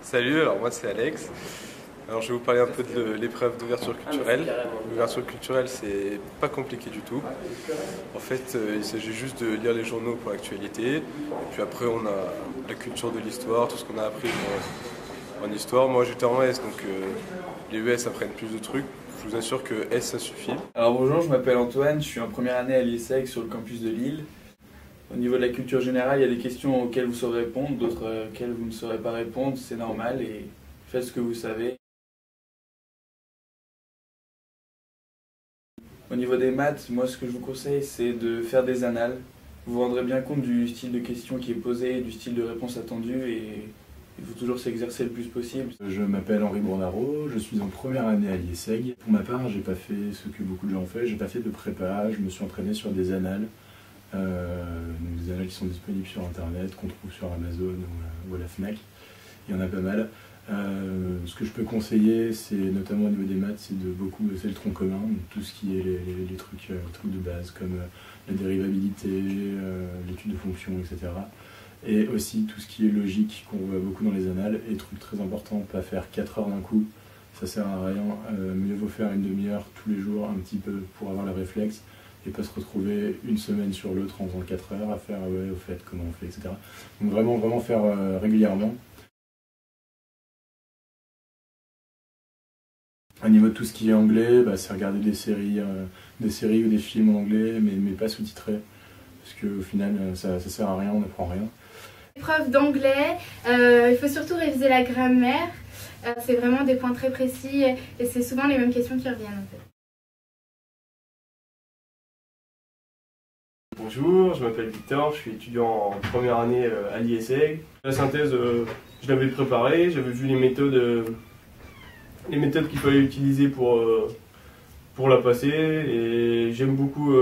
Salut, alors moi c'est Alex. Alors je vais vous parler un peu de l'épreuve d'ouverture culturelle. L'ouverture culturelle, c'est pas compliqué du tout. En fait, il s'agit juste de lire les journaux pour l'actualité. Et puis après, on a la culture de l'histoire, tout ce qu'on a appris en histoire. Moi j'étais en S, donc les ES apprennent plus de trucs. Je vous assure que S ça suffit. Alors bonjour, je m'appelle Antoine, je suis en première année à l'IESEG sur le campus de Lille. Au niveau de la culture générale, il y a des questions auxquelles vous saurez répondre, d'autres auxquelles vous ne saurez pas répondre, c'est normal et faites ce que vous savez. Au niveau des maths, moi ce que je vous conseille c'est de faire des annales. Vous vous rendrez bien compte du style de question qui est posé, du style de réponse attendue et il faut toujours s'exercer le plus possible. Je m'appelle Henri Bournaro, je suis en première année à l'IESEG. Pour ma part, j'ai pas fait ce que beaucoup de gens ont fait, j'ai pas fait de prépa, je me suis entraîné sur des annales. Des annales qui sont disponibles sur internet, qu'on trouve sur Amazon ou à la Fnac. Il y en a pas mal. Ce que je peux conseiller, c'est notamment au niveau des maths, c'est de beaucoup bosser le tronc commun, tout ce qui est les trucs de base comme la dérivabilité, l'étude de fonctions, etc. Et aussi tout ce qui est logique qu'on voit beaucoup dans les annales. Et truc très important, pas faire 4 heures d'un coup, ça sert à rien. Mieux vaut faire une demi-heure tous les jours un petit peu pour avoir le réflexe et pas se retrouver une semaine sur l'autre en faisant 4 heures à faire ouais, au fait, comment on fait, etc. Donc vraiment faire régulièrement. Au niveau de tout ce qui est anglais, c'est regarder des séries ou des films en anglais, mais pas sous-titrés, parce qu'au final, ça sert à rien, on n'apprend rien. Épreuve d'anglais, il faut surtout réviser la grammaire. C'est vraiment des points très précis et c'est souvent les mêmes questions qui reviennent en fait. Bonjour, je m'appelle Victor, je suis étudiant en première année à l'IESEG. La synthèse, je l'avais préparée, j'avais vu les méthodes qu'il fallait utiliser pour la passer et j'aime beaucoup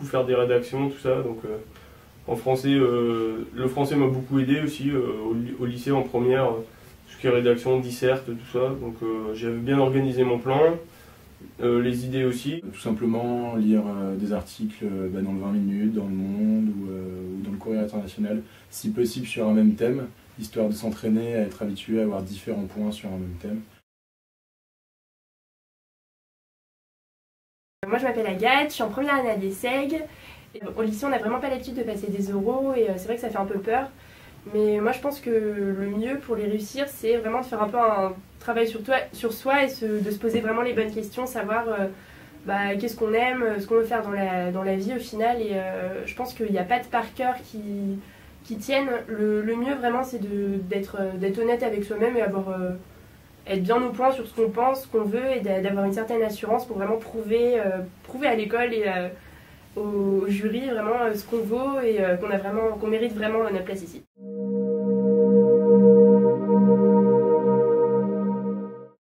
faire des rédactions, tout ça. Donc en français, le français m'a beaucoup aidé aussi au lycée en première, tout ce qui est rédaction, disserte, tout ça. Donc j'avais bien organisé mon plan. Les idées aussi. Tout simplement lire des articles dans le 20 minutes, dans Le Monde ou dans le Courrier international, si possible sur un même thème, histoire de s'entraîner à être habitué à avoir différents points sur un même thème. Moi je m'appelle Agathe, je suis en première année à l'IESEG. Au lycée on n'a vraiment pas l'habitude de passer des oraux et c'est vrai que ça fait un peu peur. Mais moi je pense que le mieux pour les réussir c'est vraiment de faire un peu un travail sur soi et de se poser vraiment les bonnes questions, savoir qu'est-ce qu'on aime, ce qu'on veut faire dans la vie au final. Et je pense qu'il n'y a pas de par cœur qui tienne. Le mieux vraiment c'est d'être honnête avec soi-même et être bien au point sur ce qu'on pense, ce qu'on veut et d'avoir une certaine assurance pour vraiment prouver à l'école et au jury vraiment ce qu'on vaut et qu'on mérite vraiment notre place ici.